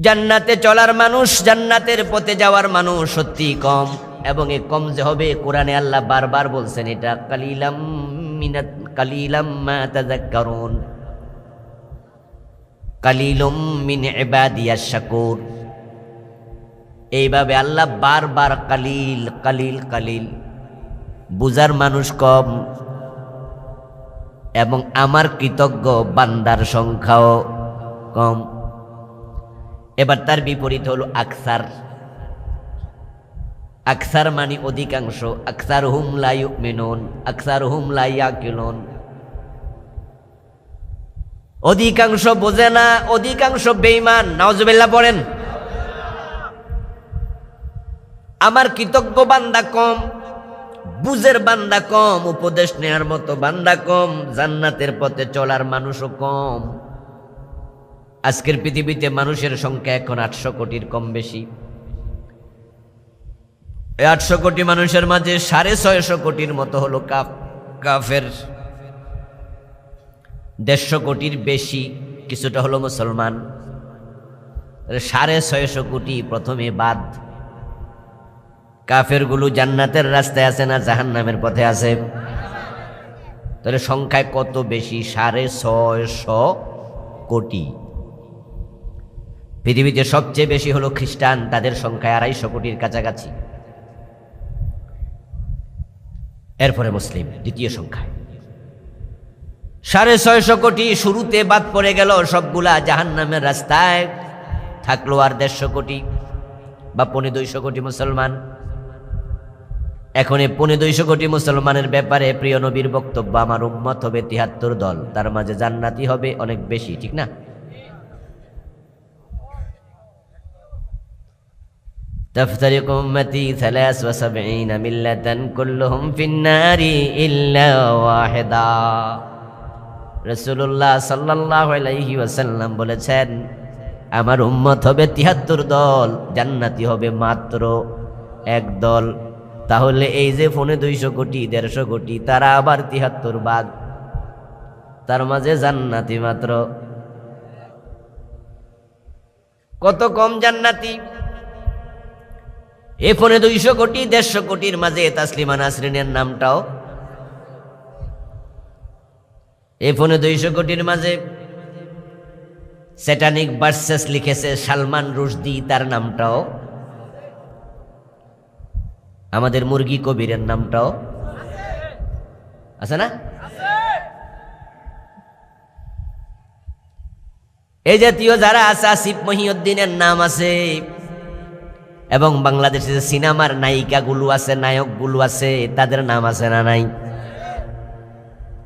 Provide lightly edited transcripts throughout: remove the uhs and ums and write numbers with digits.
জান্নাতে চলার মানুষ, জান্নাতের পথে যাওয়ার মানুষ সত্যি কম। এবং এই কম যে হবে, কোরআনে আল্লাহ বারবার বলছেন এটা কালিলাম মা তাযাক্কারুন, কালিলুম মিন ইবাদিয়াশ শাকুর। এইভাবে আল্লাহ বারবার কালিল কালিল কালিল, বুঝার মানুষ কম এবং আমার কৃতজ্ঞ বান্দার সংখ্যাও কম। এবার তার বিপরীত হলো আকসার। আকসার মানে অধিকাংশ। আকসারহুম লা ইউমিনুন, আকসারহুম লা ইয়াকিলুন। অধিকাংশ বোঝে না, অধিকাংশ বেঈমান। নাউজুবিল্লাহ পড়েন। আমার কৃতজ্ঞ বান্দা কম, বুঝের বান্দা কম, উপদেশ নেয়ার মতো বান্দা কম, জান্নাতের পথে চলার মানুষও কম। আজকের পৃথিবীতে মানুষের সংখ্যা এখন 800 কোটির কম বেশি। এই 800 কোটি মানুষের মাঝে 650 কোটির মতো হলো কাফের, 150 কোটির বেশি কিছুটা হলো মুসলমান। 650 কোটি প্রথমে বাদ। কাফের গুলো জান্নাতের রাস্তায় আছে না জাহান্নামের পথে আছে? তাহলে সংখ্যায় কত বেশি? 650 কোটি। পৃথিবীতে সবচেয়ে বেশি হলো খ্রিস্টান, তাদের সংখ্যায় 250 কোটির কাছাকাছি। এরপরে মুসলিম দ্বিতীয় সংখ্যায়। 650 কোটি শুরুতে বাদ পড়ে গেল, সবগুলা জাহান্নামের রাস্তায় থাকলো। আর 150 কোটি বা 250 কোটি মুসলমান। এখন এই 250 কোটি মুসলমানের ব্যাপারে প্রিয় নবীর বক্তব্য, আমার উম্মত হবে 73 দল, তার মাঝে জান্নাতি হবে অনেক বেশি, ঠিক না? تفترق أمتي 73 ملة كلهم في النار إلا واحدا। রাসূলুল্লাহ সাল্লাল্লাহু আলাইহি ওয়াসাল্লাম বলেছেন, আমার উম্মত হবে 73 দল, জান্নাতি হবে মাত্র এক দল। তাহলে এই যে 250 কোটি 150 কোটি, তারা আবার 73 ভাগ, তার মাঝে জান্নাতি মাত্র কত কম জান্নাতি। এই 250 কোটি 150 কোটির মাঝে তাসলিমা নাসরিনের নামটাও, এই 250 কোটির মাঝে স্যাটানিক ভার্সেস লিখেছে সালমান রুশদি, তার নামটাও, আমাদের মুরগি কবিরের নামটাও আছে না? এই জাতীয় যারা আছে, আসিফ মহিউদ্দিনের নাম আছে, এবং বাংলাদেশে যে সিনেমার নায়িকাগুলো আছে, নায়কগুলো আছে, তাদের নাম আছে না নাই?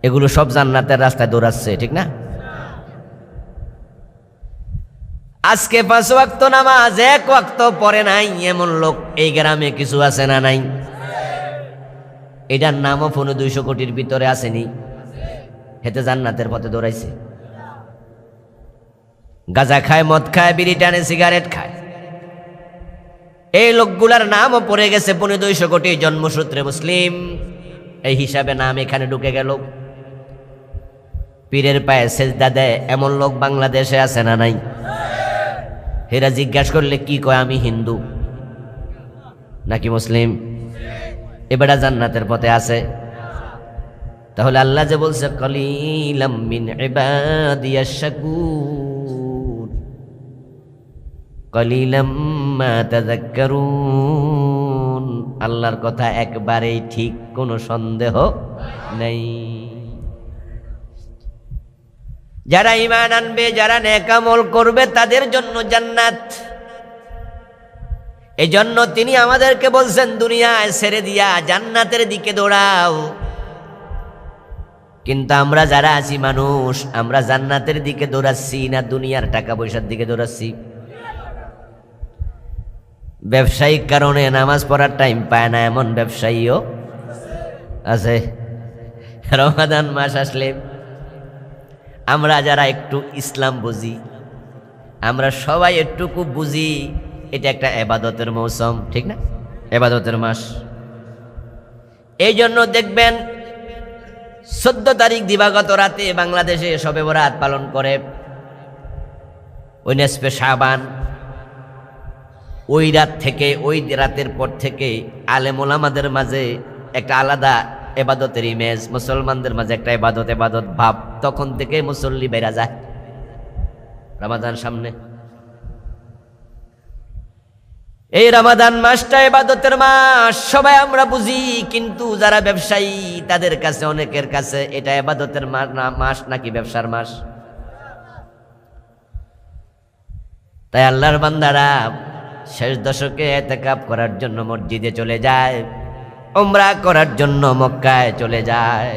এগুলো সব জান্নাতের রাস্তায় দৌড়াচ্ছে, ঠিক না? আজকে 5 ওয়াক্ত নামাজ 1 ওয়াক্ত পড়ে নাই এমন লোক এই গ্রামে কিছু আছে না নাই? এটার নামও 250 কোটির ভিতরে আসেনি, হেতে জান্নাতের পথে দৌড়াইছে। গাঁজা খায়, মদ খায়, বিড়ি টানে, সিগারেট খায়, এই লোকগুলার নামও পড়ে গেছে 250 কোটি, জন্মসূত্রে মুসলিম, এই হিসাবে নাম এখানে ঢুকে গেল। পীরের পায়ে সেজদা দেয় এমন লোক বাংলাদেশে আছে না নাই? এরা জিজ্ঞাসা করলে কি কয়, আমি হিন্দু নাকি মুসলিম। এবারে জান্নাতের পথে আছে। তাহলে আল্লাহ যে বলছে কালিলাম মিন ইবাদিয়াশ শাকুর, কালিলাম মা তাযাক্কারুন, আল্লাহর কথা একবারেই ঠিক, কোনো সন্দেহ নেই। যারা ঈমান আনবে, যারা নেক আমল করবে, তাদের জন্য জান্নাত। এই জন্য তিনি আমাদেরকে বলছেন, দুনিয়ায় ছেড়ে দিয়া জান্নাতের দিকে দৌড়াও। কিন্তু আমরা যারা আছি মানুষ, আমরা জান্নাতের দিকে দৌড়াচ্ছি না দুনিয়ার টাকা পয়সার দিকে দৌড়াচ্ছি? ব্যবসায়িক কারণে নামাজ পড়ার টাইম পায় না এমন ব্যবসায়ীও আছে। রমাদান মাস আসলে আমরা যারা একটু ইসলাম বুঝি, আমরা সবাই একটুকু বুঝি এটা একটা ইবাদতের মৌসুম, ঠিক না? ইবাদতের মাস। এই জন্য দেখবেন 14 তারিখ দিবাগত রাতে বাংলাদেশে শবে বরাত পালন করে, ওই নেসফে শাবান ওই রাত থেকে, ওই রাতের পর থেকে আলেম ওলামাদের মাঝে একটা আলাদা এবাদতের ইমেজ, মুসলমানদের মাঝে একটা এবাদত এবাদত ভাব, তখন থেকে মুসল্লি বেড়া যায় রমাদান সামনে। এই রমাদান মাসটা ইবাদতের মাস সবাই আমরা বুঝি, কিন্তু যারা ব্যবসায়ী তাদের কাছে, অনেকের কাছে এটা ইবাদতের মাস নাকি ব্যবসার মাস। তাই আল্লাহর বান্দারা শেষ দশকে ইতিকাফ করার জন্য মসজিদে চলে যায়, উমরা করার জন্য মক্কায় চলে যায়,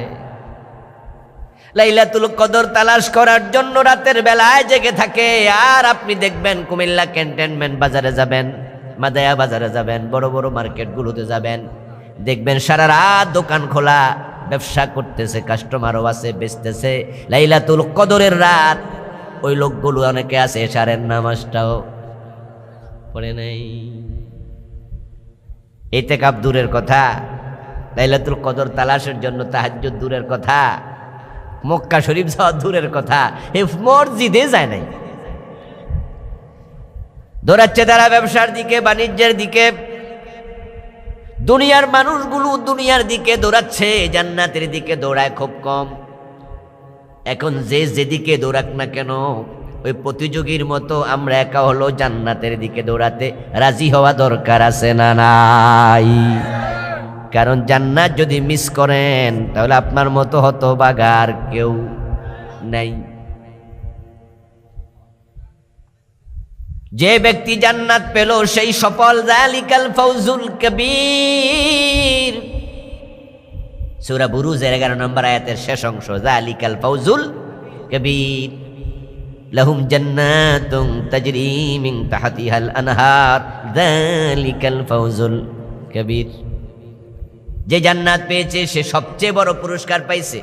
লাইলাতুল কদর তালাশ করার জন্য রাতের বেলায় জেগে থাকে। আর আপনি দেখবেন কুমিল্লা ক্যান্টনমেন্ট বাজারে যাবেন, মাদায়া বাজারে যাবেন, বড় বড় মার্কেটগুলোতে যাবেন, দেখবেন সারা রাত দোকান খোলা, ব্যবসা করতেছে, কাস্টমারও আছে, বেচতেছে। লাইলাতুল কদরের রাত ওই লোকগুলো অনেকে আছে এশারের নামাজটাও পড়ে নাই। ইতিকাফ দূরের কথা, লাইলাতুল কদর তালাশের জন্য তাহাজ্জুদ দূরের কথা, মক্কা শরীফ যাওয়া দূরের কথা, এই মসজিদে যায় নাই। দৌড়াচ্ছে তারা ব্যবসার দিকে, বাণিজ্যের দিকে। দুনিয়ার মানুষগুলো দুনিয়ার দিকে দৌড়াচ্ছে, জান্নাতের দিকে দৌড়ায় খুব কম। এখন যে যেদিকে দৌড়াক না কেন, ওই প্রতিযোগীর মতো আমরা একা হলো জান্নাতের দিকে দৌড়াতে রাজি হওয়া দরকার আছে না নাই? কারণ জান্নাত যদি মিস করেন তাহলে আপনার মতো হতভাগা আর কেউ নাই। যে ব্যক্তি জান্নাত পেল সেই সফল, যালিকাল ফাউজুল কবীর। সূরা বুরুজের 11 নম্বর আয়াতের শেষ অংশ, যালিকাল ফাউজুল কবীর। লাহুম জান্নাতুন তাজরি মিন তাহতিহাল আনহার, যালিকাল ফাউজুল কবীর। যে জান্নাত পেয়েছে সে সবচেয়ে বড় পুরস্কার পাইছে,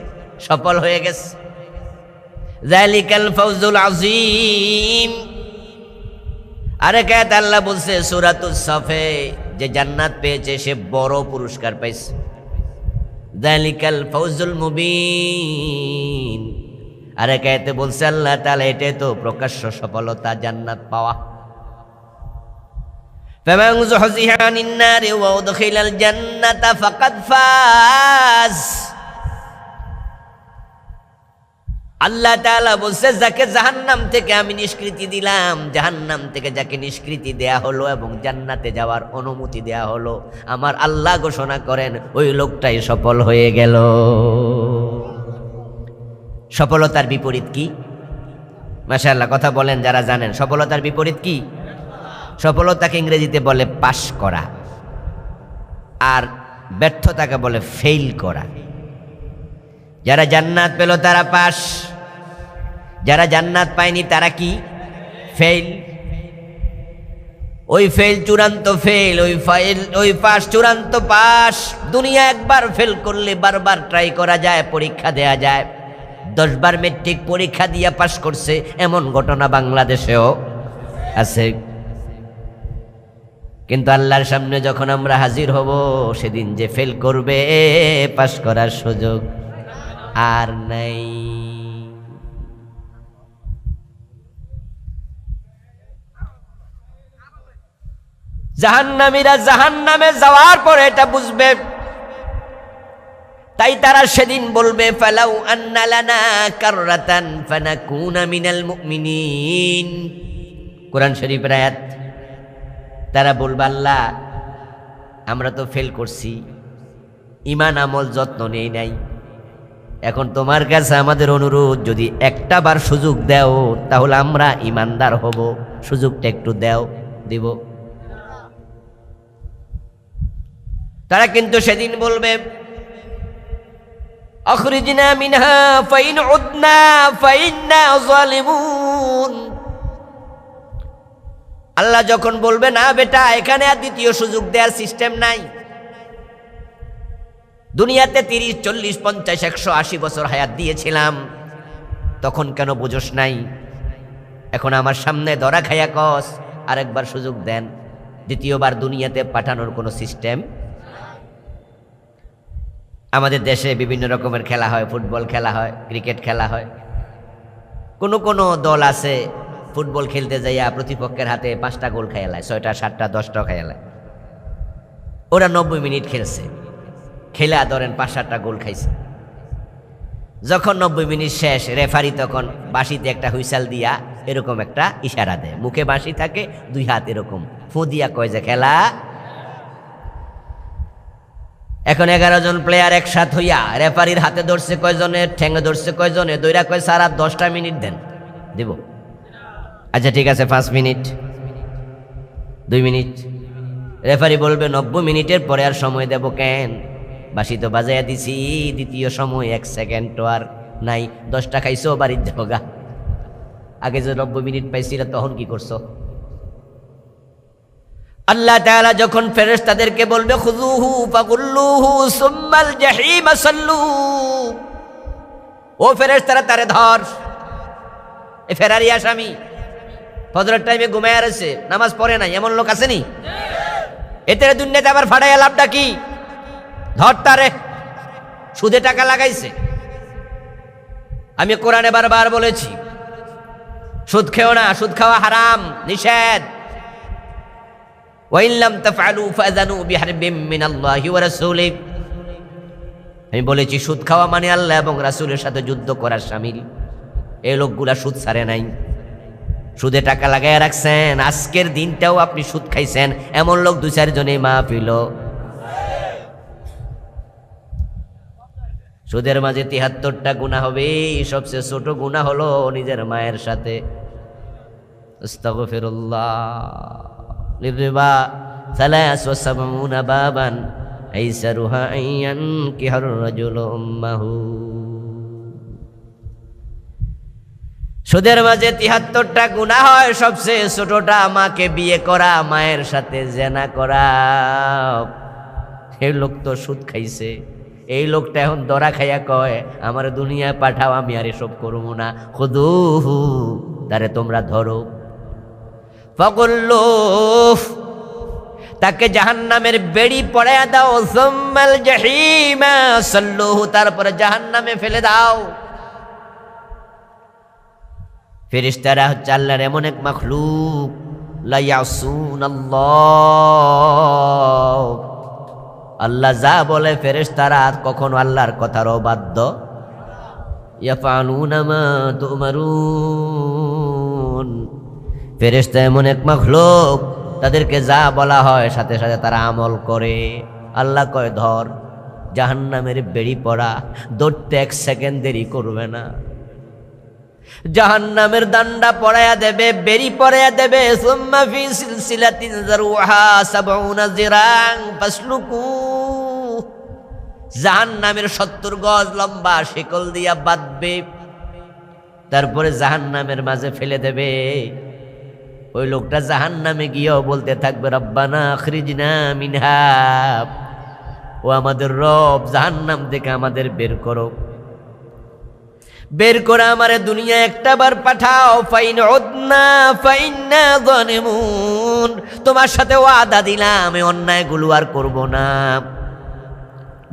সফল হয়ে গেছে। যালিকাল ফাউজুল আযীম। আরেক আয়াত আল্লাহ বলছে সূরাতুস সাফে, যে জান্নাত পেয়েছে সে বড় পুরস্কার পাইছে। যালিকাল ফাউজুল মুবিন। আরেক আয়াতে বলছে আল্লাহ তাআলা, এটাই তো প্রকাশ্য সফলতা, জান্নাত পাওয়া। ফামান যুহজিহা আনিন নারি ওয়া উদখিলাল জান্নাতা ফাকাদ ফাজ। আল্লাহ তাআলা বলছে, যাকে জাহান্নাম থেকে আমি নিষ্কৃতি দিলাম, জাহান্নাম থেকে যাকে নিষ্কৃতি দেয়া হলো এবং জান্নাতে যাওয়ার অনুমতি দেয়া হলো, আমার আল্লাহ ঘোষণা করেন ওই লোকটাই সফল হয়ে গেল। সফলতার বিপরীত কি? মাশাআল্লাহ, কথা বলেন যারা জানেন। সফলতার বিপরীত কি? সফলতাকে ইংরেজিতে বলে পাস করা, আর ব্যর্থতাকে বলে ফেল করা। যারা জান্নাত পেল তারা পাস, যারা জান্নাত পায়নি তারা কি? ফেল। ওই ফেল চূড়ান্ত ফেল, ওই পাস চূড়ান্ত পাস। দুনিয়া একবার ফেল করলে বারবার ট্রাই করা যায়, পরীক্ষা দেয়া যায়। 10 বার মেট্রিক পরীক্ষা দিয়ে পাস করছে এমন ঘটনা বাংলাদেশেও আছে। কিন্তু আল্লাহর সামনে যখন আমরা হাজির হব, সেদিন যে ফেল করবে, পাস করার সুযোগ আর নাই। জাহান্নামীরা জাহান্নামে যাওয়ার পরে এটা বুঝবে, তাই তারা সেদিন বলবে, ফালাউ আন্না লানা কাররাতান ফানাকুনা মিনাল মুমিনিন। কোরআন শরীফের আয়াত। তারা বলবে, আল্লাহ আমরা তো ফেল করছি, ঈমান আমল যত্ন নেই নাই, এখন তোমার কাছে আমাদের অনুরোধ, যদি একটা বার সুযোগ দাও তাহলে আমরা ঈমানদার হব, সুযোগটা একটু দাও। দিব? তারা কিন্তু সেদিন বলবে, আখরিজনা মিনহা ফাইন উদনা ফাইন্না যালিমুন। আল্লাহ যখন বলবে, না বেটা, এখানে আর দ্বিতীয় সুযোগ দেওয়ার সিস্টেম নাই। দুনিয়াতে 30, 40, 50, 180 বছর হায়াত দিয়েছিলাম, তখন কেন বুঝোস নাই? এখন আমার সামনে ধরা খাইয়া কস আরেকবার সুযোগ দেন। দ্বিতীয়বার দুনিয়াতে পাঠানোর কোনো সিস্টেম। আমাদের দেশে বিভিন্ন রকমের খেলা হয়, ফুটবল খেলা হয়, ক্রিকেট খেলা হয়। কোনো দল আছে ফুটবল খেলতে যাইয়া প্রতিপক্ষের হাতে 5টা গোল খাইলায়, 6টা 7টা 10টা খাইলায়। ওরা 90 মিনিট খেলছে, খেলা ধরেন 5-7টা গোল খাইছে। যখন 90 মিনিট শেষ, রেফারি তখন বাঁশিতে একটা হুইসাল দিয়া এরকম একটা ইশারা দেয়, মুখে বাঁশি থাকে, 2 হাত এরকম ফু দিয়া কয় যে খেলা। এখন 11 জন প্লেয়ার একসাথ হইয়া রেফারির হাতে ধরছে কয়জনে, ঠ্যাঙ্গে ধরছে কয়জনে, দইরা কয় স্যার আর 10টা মিনিট দেন। দিব? আচ্ছা ঠিক আছে, 5 মিনিট, 2 মিনিট। রেফারি বলবে 90 মিনিটের পরে আর সময় দেব কেন, বাঁশি তো বাজাইয়া দিছি, দ্বিতীয় সময় 1 সেকেন্ড তো আর নাই, 10টা খাইছো বাড়ির যাও গা। আগে যে 90 মিনিট পাইছিল তখন কি করছো? আল্লাহ তাআলা যখন ফেরেশতাদেরকে বলবে খুযুহু ফাগুল্লুহু সুম্মাল জাহিম সাল্লু, ও ফেরেশতারা তারে ধর। এই ফেরারি আসামি ফজরের টাইমে ঘুমায় আছে, নামাজ পড়ে নাই, এমন লোক আছে নি? এতে দুনিয়াতে আবার ফাড়াইয়া লাভটা কি? ধর তারে, সুদে টাকা লাগাইছে। আমি কোরআনে বারবার বলেছি সুদ খেও না, সুদ খাওয়া হারাম, নিষেধ। ওয়াইন লাম তাফআলু ফাযানু বিহারবিম মিনাল্লাহি ওয়া রাসূলিহি। আমি বলেছি সুদ খাওয়া মানে আল্লাহ এবং রাসূলের সাথে যুদ্ধ করার শামিল। এই লোকগুলা সুদ ছাড়ে নাই, সুদে টাকা লাগাইয়া রাখছেন। আজকের দিনটাও আপনি সুদ খাইছেন, এমন লোক 2-4 জনে মাহফিল। সুদের মাঝে 73টা গুনাহ হবে, সবচেয়ে ছোট গুনাহ হলো নিজের মায়ের সাথে। আস্তাগফিরুল্লাহ। লিরিবা 73 বাবান আইসারুহা আইয়ান কিহার রাজুল উম্মাহু। সুদের মাঝে 73টা গুনাহ হয়, সবচেয়ে ছোটটা মাকে বিয়ে করা, মায়ের সাথে জেনা করা। এই লোক তো সুদ খাইছে। এই লোকটা এখন দরা খাইয়া কয় আমার দুনিয়ায় পাঠাও, আমি আর এসব করবো না। খুদুহু, তারে তোমরা ধরো। ফাগুল্লু, তাকে জাহান্নামের বেড়ি পড়াইয়া দাও। সুম্মাল জাহিমা সাল্লুহু, তারপরে জাহান্নামে ফেলে দাও। ফেরেশতারা হচ্ছে আল্লাহর এমন এক মাখলুক, লা ইয়াসুনাল্লাহ, আল্লাহ যা বলে ফেরেশতারা কখনো আল্লাহর কথার অবাধ্য। ইয়াফআলুনা মা তুমারুন, ফেরেশতা এমন এক মাখলুক, তাদেরকে যা বলা হয় সাথে সাথে তারা আমল করে। আল্লাহ কয় ধর, জাহান্নামের বেড়ি পড়া, ধরতে 1 সেকেন্ড দেরি করবে না। জাহান্নামের দান্ডা পড়াইয়া দেবে, বেরি পড়াইয়া দেবে। সুম্মা ফি সিলসিলাতিন যারউহা 70 যিরান ফাসলুকু, জাহান্নামের 70 গজ লম্বা শিকল দিয়া বাঁধবে, তারপরে জাহান্নামের মাঝে ফেলে দেবে। ওই লোকটা জাহান্নামে গিয়েও বলতে থাকবে রব্বানা আখরিজনা মিনহা, ও আমাদের রব, জাহান্নাম থেকে আমাদের বের করো, বের করে আমারে দুনিয়া একটা বার পাঠাও। ফাইন উদনা ফাইন্না যালিমুন, তোমার সাথে ওয়াদা দিলাম এই অন্যায়গুলো আর করব না।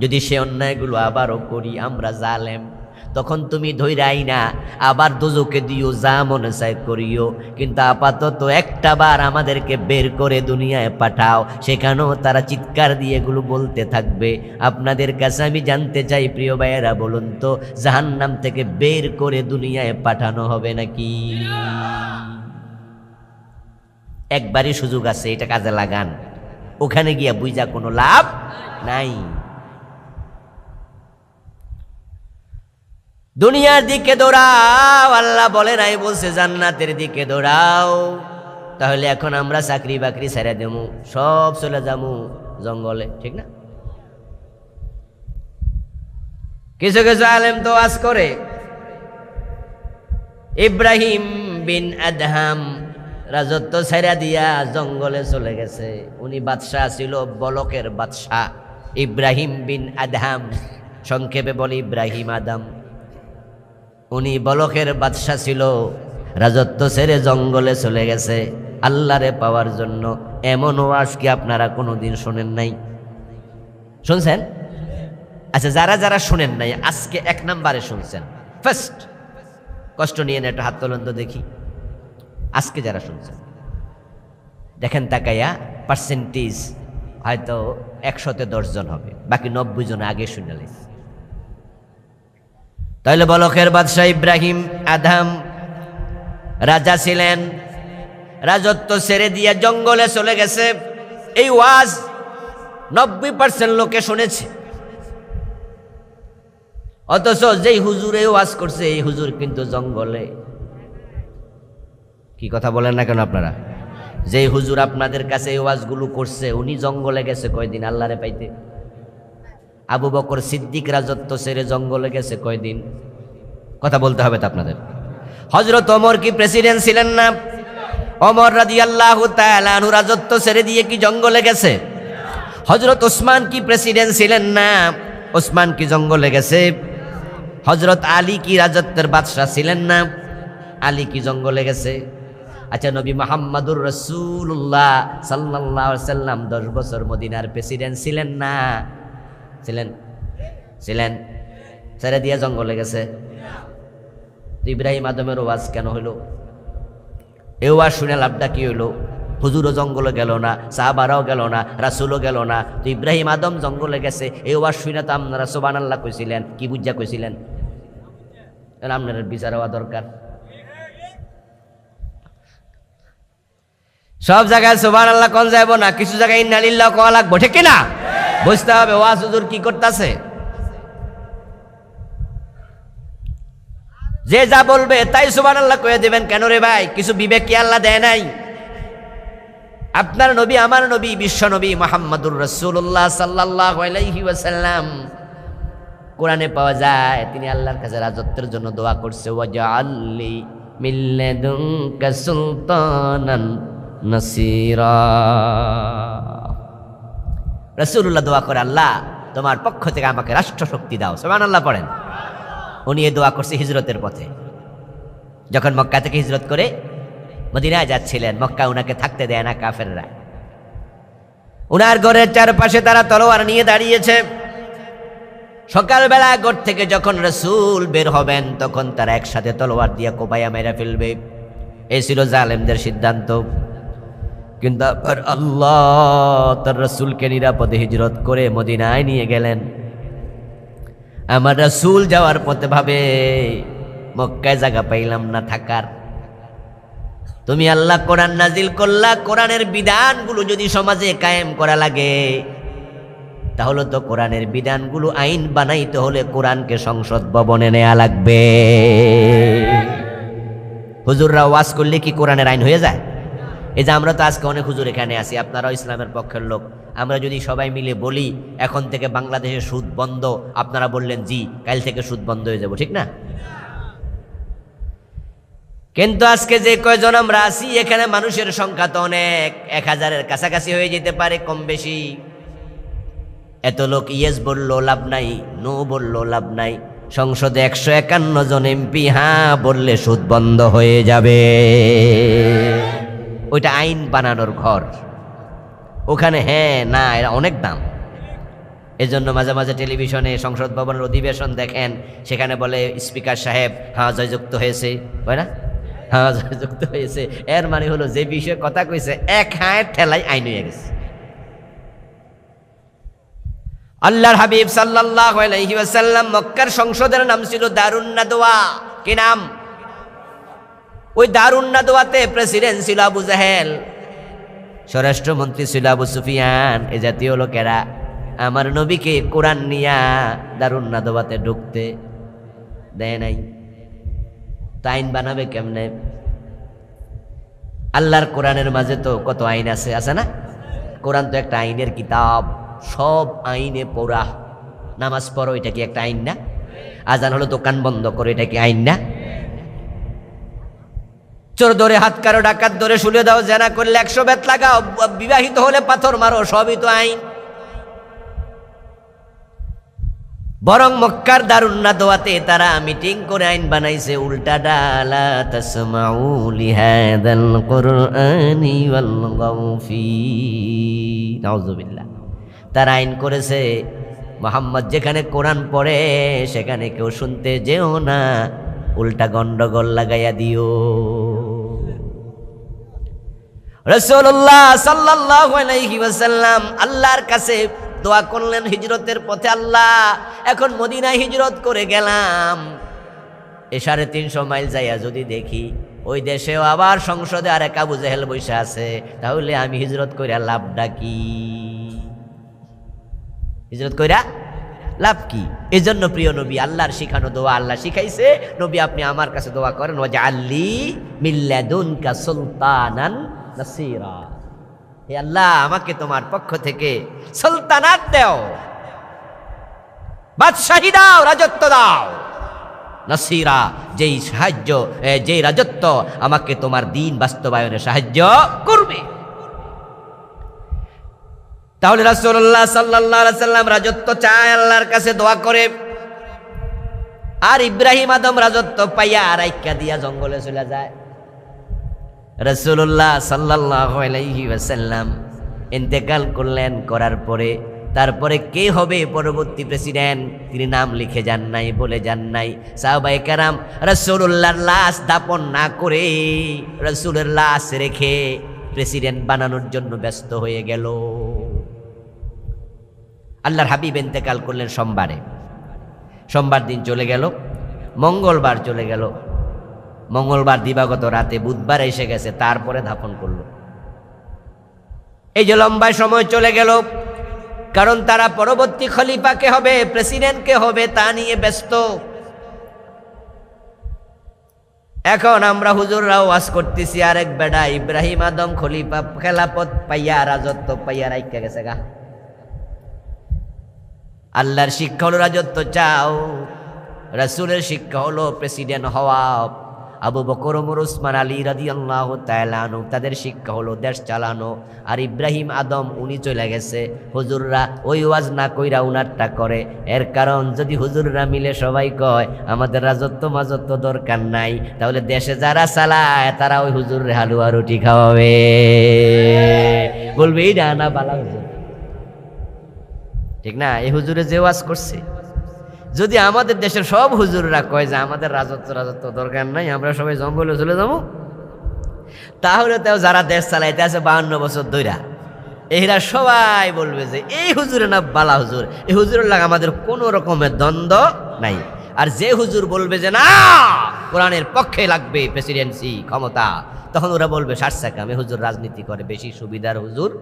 যদি সে অন্যায়গুলো আবারও করি, আমরা জালেম, তখন তুমি ধৈরাই না, আবার দোজকে দিও, যা মনে চায় করিও, কিন্তু আপাতত একটা বার আমাদেরকে বের করে দুনিয়ায় পাঠাও। সেখানেও তারা চিৎকার দিয়ে এগুলো বলতে থাকবে। আপনাদের কাছে আমি জানতে চাই প্রিয় ভাইয়েরা, বলুন তো জাহান্নাম থেকে বের করে দুনিয়ায় পাঠানো হবে নাকি? একবারই সুযোগ আছে, এটা কাজে লাগান। ওখানে গিয়া বুঝা কোনো লাভ নাই। দুনিয়ার দিকে দৌড়াও, আল্লাহ বলে নাই, বলছে জান্নাতের দিকে দৌড়াও। তাহলে এখন আমরা চাকরি বাকরি ছেড়ে দেবো, সব চলে যাবো জঙ্গলে, ঠিক না? কিছু কিছু আলেম তো আজ করে। ইব্রাহিম বিন আদহাম রাজত্ব ছেড়ে দিয়া জঙ্গলে চলে গেছে। উনি বাদশাহ ছিল, বলকের বাদশাহ ইব্রাহিম বিন আদহাম, সংক্ষেপে বলি ইব্রাহিম আদম। উনি বলকের বাদশাহ ছিল, রাজত্ব ছেড়ে জঙ্গলে চলে গেছে আল্লাহরে পাওয়ার জন্য। এমন ওয়াজ কি আপনারা কোনোদিন শোনেন নাই? শুনছেন? আচ্ছা, যারা যারা শুনেন নাই আজকে 1 নম্বরে শুনছেন, ফার্স্ট কষ্ট নিয়ে একটা হাত তোলেন তো দেখি। আজকে যারা শুনছেন দেখেন তাকাইয়া পার্সেন্টেজ হয়তো 100-তে 10 জন হবে, বাকি 90 জন আগে শুনে লাইছে। তাহলে বলখের বাদশাহ ইব্রাহিম আদম রাজা ছিলেন, রাজত্ব ছেড়ে দিয়ে জঙ্গলে চলে গেছে। এই ওয়াজ 90% লোকে শুনেছে, অথচ যেই হুজুর এই ওয়াজ করছে এই হুজুর কিন্তু জঙ্গলে। কি কথা বলেন না কেন আপনারা? যেই হুজুর আপনাদের কাছে এই ওয়াজগুলো করছে উনি জঙ্গলে গেছে কয়দিন আল্লাহরে পাইতে। আবু বকর সিদ্দিক রাজত্ব ছেড়ে জঙ্গলে গেছে কয়দিন? কথা বলতে হবে তো আপনাদের। হযরত ওমর কি প্রেসিডেন্ট ছিলেন না? ওমর রাদিয়াল্লাহু তাআলা আনহু রাজত্ব ছেড়ে দিয়ে কি জঙ্গলে গেছে? হযরত ওসমান কি প্রেসিডেন্ট ছিলেন না? ওসমান কি জঙ্গলে গেছে? হযরত আলী কি রাজত্বের বাদশা ছিলেন না? আলী কি জঙ্গলে গেছে? আচ্ছা, নবী মুহাম্মদুর রাসূলুল্লাহ সাল্লাল্লাহু আলাইহি সাল্লাম 10 বছর মদিনার প্রেসিডেন্ট ছিলেন না? ছিলেন। ছেড়ে দিয়ে জঙ্গলে গেছে। তো ইব্রাহিম আদমের ওয়াজ কেন হইলো? এই ওয়াজ শুনে লাভটা কি হইলো? হুজুরও জঙ্গলে গেল না, সাহাবারাও গেল না, রাসূলও গেল না, তো ইব্রাহিম আদম জঙ্গলে গেছে। এই ওয়াজ শুনে তো আপনারা সুবহানাল্লাহ কইছিলেন, কি বুঝা কইছিলেন? আপনার বিচার হওয়া দরকার। সব জায়গায় সুবহানাল্লাহ কোন যাইব না, কিছু জায়গায় ইন্না লিল্লাহ কোয়া লাগবো, ঠিক কিনা? বুঝতে হবে ওয়াজ হুজুর কি করতেছে। যে যা বলবে তাই সুবহানাল্লাহ কয়ে দেবেন কেন রে ভাই? কিছু বিবেক কি আল্লাহ দেয় নাই? আপনার নবী, আমার নবী, বিশ্ব নবী মুহাম্মদুর রাসূলুল্লাহ সাল্লাল্লাহু আলাইহি ওয়াসাল্লাম কোরআনে পাওয়া যায় তিনি আল্লাহর কাছে রাজত্বের জন্য দোয়া করছে, ওয়াজআললি মিন লাদুনকা সুলতানান নাসীরা। রাসূলুল্লাহ দোয়া করে, আল্লাহ তোমার পক্ষ থেকে আমাকে রাষ্ট্র শক্তি দাও। সুবহানাল্লাহ পড়েন। উনি এই দোয়া করছে হিজরতের পথে, যখন মক্কা থেকে হিজরত করে মদিনায় যাচ্ছিলেন। মক্কা উনাকে থাকতে দেয় না কাফেররা। উনার ঘরের চারপাশে তারা তলোয়ার নিয়ে দাঁড়িয়েছে। সকালবেলা ঘর থেকে যখন রাসূল বের হবেন তখন তারা একসাথে তলোয়ার দিয়ে কোপাইয়া মেরে ফেলবে। এই ছিল জালেমদের সিদ্ধান্ত। কিন্তু আল্লাহ তার রাসূলকে নিরাপদে হিজরত করে মদিনায় নিয়ে গেলেন। আমার রাসূল যাওয়ার পথে ভাবে, মক্কায় জায়গা পাইলাম না থাকার। তুমি আল্লাহ কোরআন নাজিল করলা, কোরআনের বিধানগুলো যদি সমাজে কায়েম করা লাগে তাহলে তো কোরআনের বিধানগুলো আইন বানাইতে হলে কোরআনকে সংসদ ভবনে নেওয়া লাগবে। হুজুররা ওয়াজ করলে কি কোরআনের আইন হয়ে যায়? এই যে আমরা তো আজকে অনেক হুজুর এখানে আছি, আপনারাও ইসলামের পক্ষের লোক। আমরা যদি সবাই মিলে বলি এখন থেকে বাংলাদেশে সুদ বন্ধ, আপনারা বললেন জি, কাল থেকে সুদ বন্ধ হয়ে যাব, ঠিক না? কিন্তু আজকে যে কয়জন আমরা আছি এখানে মানুষের সংখ্যা তো অনেক, 1000-এর কাছাকাছি হয়ে যেতে পারে, কম বেশি। এত লোক ইয়েস বললো লাভ নাই, নো বললো লাভ নাই। সংসদে 151 জন এমপি হ্যাঁ বললে সুদ বন্ধ হয়ে যাবে। ওইটা আইন বানানোর ঘর, ওখানে হ্যাঁ না এরা অনেক দাম। এজন্য মাঝে মাঝে টেলিভিশনে সংসদ ভবনের অধিবেশন দেখেন, সেখানে বলে স্পিকার সাহেব হ্যাঁ জয়যুক্ত হয়েছে, হয় না? হ্যাঁ জয়যুক্ত হয়েছে। এর মানে হলো যে বিষয়ে কথা কইছে এক হায় ঠেলাই আইন হয়ে গেছে। আল্লাহর হাবিব সাল্লাল্লাহু আলাইহি ওয়াসাল্লাম মক্কার সংসদের নাম ছিল দারুন নাদওয়া। কি নাম? ওই দারুন নাদওয়াতে প্রেসিডেন্ট ছিল আবু জাহেল, স্বরাষ্ট্রমন্ত্রী ছিল আবু সুফিয়ান। এ জাতীয় লোকেরা আমার নবীকে কোরআন নিয়া দারুন নাদওয়াতে ঢুকতে দেয় নাই। তো আইন বানাবে কেমনে? আল্লাহর কোরআনের মাঝে তো কত আইন আছে, আছে না? কোরআন তো একটা আইনের কিতাব, সব আইনে পড়া। নামাজ পড়ো, এটা কি একটা আইন না? আজান হলো দোকান বন্ধ করো, এটা কি আইন না? চোর ধরে হাত কারো, ডাকাত ধরে শুলে দাও, জেনা করলে 100 বেত লাগাও, বিবাহিত হলে পাথর মারো, সবই তো আইন। বরং মক্কার দারুন নাদওয়াতে তারা মিটিং করে আইন বানাইছে উল্টা ডালা, তাসমাউ লিহাদাল কুরআনি ওয়ালগাউ ফি। নাউযুবিল্লাহ। তারা আইন করেছে মুহাম্মদ যেখানে কোরআন পড়ে সেখানে কেউ শুনতে যেও না, উল্টা গন্ডগোল লাগাইয়া দিও। রাসূলুল্লাহ সাল্লাল্লাহু আলাইহি ওয়াসাল্লাম আল্লাহর কাছে দোয়া করলেন হিজরতের পথে, আল্লাহ এখন মদিনায় হিজরত করে গেলাম, 350 মাইল যাইয়া যদি দেখি ওই দেশেও আবার সংসদে আরেক আবু জেহেল বসে আছে, তাহলে আমি হিজরত কইরা লাভটা কি? হিজরত কইরা লাভ কি? এই জন্য প্রিয় নবী আল্লাহর শিখানো দোয়া আল্লাহ শিখাইছে, নবী আপনি আমার কাছে দোয়া করেন, ওয়াজআললি মিন লাদুনকা সুলতানান নাসীরা, হে আল্লাহ আমাকে তোমার পক্ষ থেকে সুলতানাত দাও, বাদশাহী দাও, রাজত্ব দাও, নাসীরা যেই সাহায্য, যেই রাজত্ব আমাকে তোমার দ্বীন বাস্তবায়নে সাহায্য করবে। তাহলে রাসূলুল্লাহ সাল্লাল্লাহু আলাইহি সাল্লাম রাজত্ব চায়, আল্লাহর কাছে দোয়া করে, আর ইব্রাহিম আদম রাজত্ব পাইয়া রাইকা দিয়া জঙ্গলে চলে যায়। রাসূলুল্লাহ সাল্লাল্লাহু আলাইহি ওয়াসাল্লাম ইন্তেকাল করলেন, করার পরে তারপরে কে হবে পরবর্তী প্রেসিডেন্ট তিনি নাম লিখে যান নাই, বলে যান নাই। সাহাবায়ে কেরাম রাসূলুল্লাহর লাশ দাপন না করে রাসূলের লাশ রেখে প্রেসিডেন্ট বানানোর জন্য ব্যস্ত হয়ে গেল। আল্লাহর হাবিব ইন্তেকাল করলেন সোমবারে, সোমবার দিন চলে গেল, মঙ্গলবার চলে গেল, মঙ্গলবার দিবাগত রাতে বুধবার এসে গেছে, তারপরে দাফন করলো। এই যে লম্বা সময় চলে গেল, কারণ তারা পরবর্তী খলিফা কে হবে, প্রেসিডেন্ট কে হবে তা নিয়ে ব্যস্ত। এখন আমরা হুজুররাও ওয়াজ করতেছি, আরেক বেড়া ইব্রাহিম আদম খলিফা খেলাফত পাইয়া রাজত্ব পাইয়া রাইখা গেছে গা। আল্লাহর শিক্ষা হলো রাজত্ব চাও, রাসূলের শিক্ষা হলো প্রেসিডেন্ট হওয়া। আবু বকর ওমর ওসমান আলী রাদিয়াল্লাহু তাআলা আনহু তাদের শিক্ষা হলো দেশ চালানো। আর ইব্রাহিম আদম উনি চলে গেছে, হুজুররা ওই ওয়াজ না কইরা উনারটা করে। এর কারণ যদি হুজুররা মিলে সবাই কয় আমাদের রাজত্ব মাজত্ব দরকার নাই, তাহলে দেশে যারা চালায় তারা ওই হুজুরের হালুয়া রুটি খাওয়াবে, বলবে এই না বালা হুজুর, ঠিক না? এই হুজুরে যে ওয়াজ করছে, যদি আমাদের দেশের সব হুজুররা কয় যে আমাদের রাজত্ব দরকার নাই, আমরা সবাই জঙ্গলে চলে যাবো, তাহলে তাও যারা দেশ চালাইতে আছে 52 বছর ধইরা, এরা সবাই বলবে যে এই হুজুরে না বালা হুজুর, এই হুজুরের লাগে আমাদের কোনো রকমের দ্বন্দ্ব নাই। আর যে হুজুর বলবে যে না কোরআনের পক্ষে লাগবে প্রেসিডেন্সি ক্ষমতা, তখন ওরা বলবে সারসাকাম, এই হুজুর রাজনীতি করে, বেশি সুবিধার হুজুর।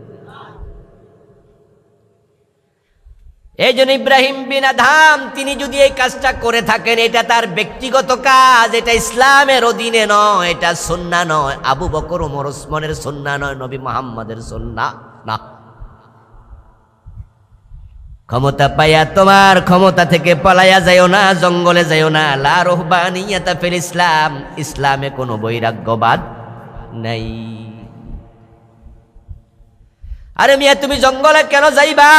এই জন্য ইব্রাহিম বিন আদহাম তিনি যদি এই কাজটা করে থাকেন, এটা তার ব্যক্তিগত কাজ, এটা ইসলামের অধীনে নয়, এটা সুন্নাহ নয়, আবু বকর ওমর ওসমানের সুন্নাহ নয়, নবী মুহাম্মাদের সুন্নাহ না। ক্ষমতা পাইয়া তোমার ক্ষমতা থেকে পালাইয়া যাইও না, জঙ্গলে যাইও না। লা রুহবানিয়াতা ফিল ইসলাম, ইসলামে কোনো বৈরাগ্যবাদ নাই। আরে মিয়া তুমি জঙ্গলে কেন যাইবা?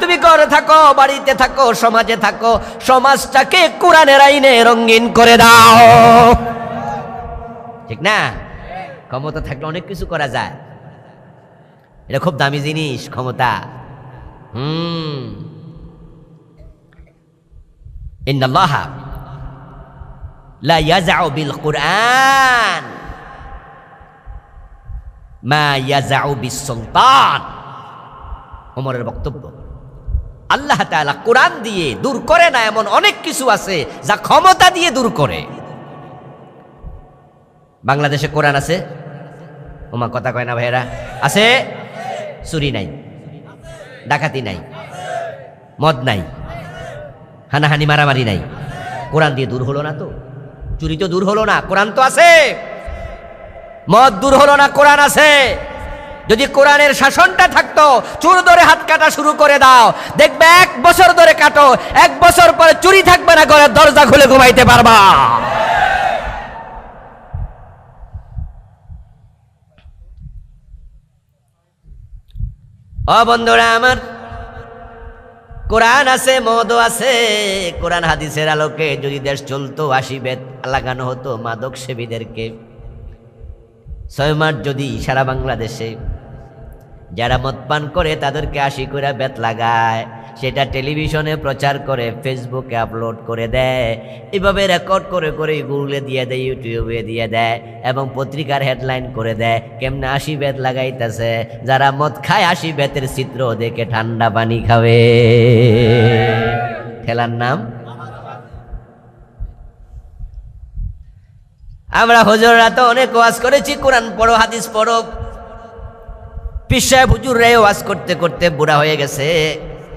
তুমি ঘরে থাকো, বাড়িতে থাকো, সমাজে থাকো, সমাজটাকে কোরআনের আইনে রঙিন করে দাও, ঠিক না? ক্ষমতা থাকলে অনেক কিছু করা যায়, এটা খুব দামি জিনিস ক্ষমতা। ইন্নাল্লাহা লা ইয়াজআউ বিল কুরআন মা ইয়াজআউ বিস সুলতান। ওমরের বক্তব্য, আল্লাহ তাআলা কোরআন দিয়ে দূর করে না এমন অনেক কিছু আছে যা ক্ষমতা দিয়ে দূর করে। বাংলাদেশে কোরআন আছে, ওমা কথা কয় না ভাইয়েরা, আছে? চুরি নাই, ডাকাতি নাই, মদ নাই, হানাহানি মারামারি নাই, কোরআন দিয়ে দূর হলো না তো? চুরি তো দূর হলো না, কোরআন তো আছে। মদ দূর হলো না, কোরআন আছে। যদি কোরআনের শাসনটা থাকতো, চোর ধরে হাত কাটা শুরু করে দাও, দেখবে 1 বছর ধরে কাটো, 1 বছর পরে চুরি থাকবে না, ঘরের দরজা খুলে ঘুমাইতে পারবা। ও বন্ধুরা আমার, কোরআন আছে, মদও আছে। কোরআন হাদিসের আলোকে যদি দেশ চলতো, 80 বেত লাগানো হতো মাদক সেবীদেরকে। 6 মাস যদি সারা বাংলাদেশে যারা মদ পান করে তাদেরকে 80 করে বেত লাগায়, সেটা টেলিভিশনে প্রচার করে, ফেসবুকে আপলোড করে দেয়, এভাবে রেকর্ড করে করে গুগলে দিয়ে দেয়, ইউটিউবে দিয়ে দেয়, এবং পত্রিকার হেডলাইন করে দেয় কেমনে 80 বেত লাগাইতেছে, যারা মদ খায় 80 বেতের চিত্র দেখে ঠান্ডা পানি খাবে। খেলার নাম। আমরা হুজুররা তো অনেক ওয়াজ করেছি, কোরআন পড়ো, হাদিস পড়ো। পীর সাহেব হুজুররাই ওয়াজ করতে করতে বুড়া হয়ে গেছে,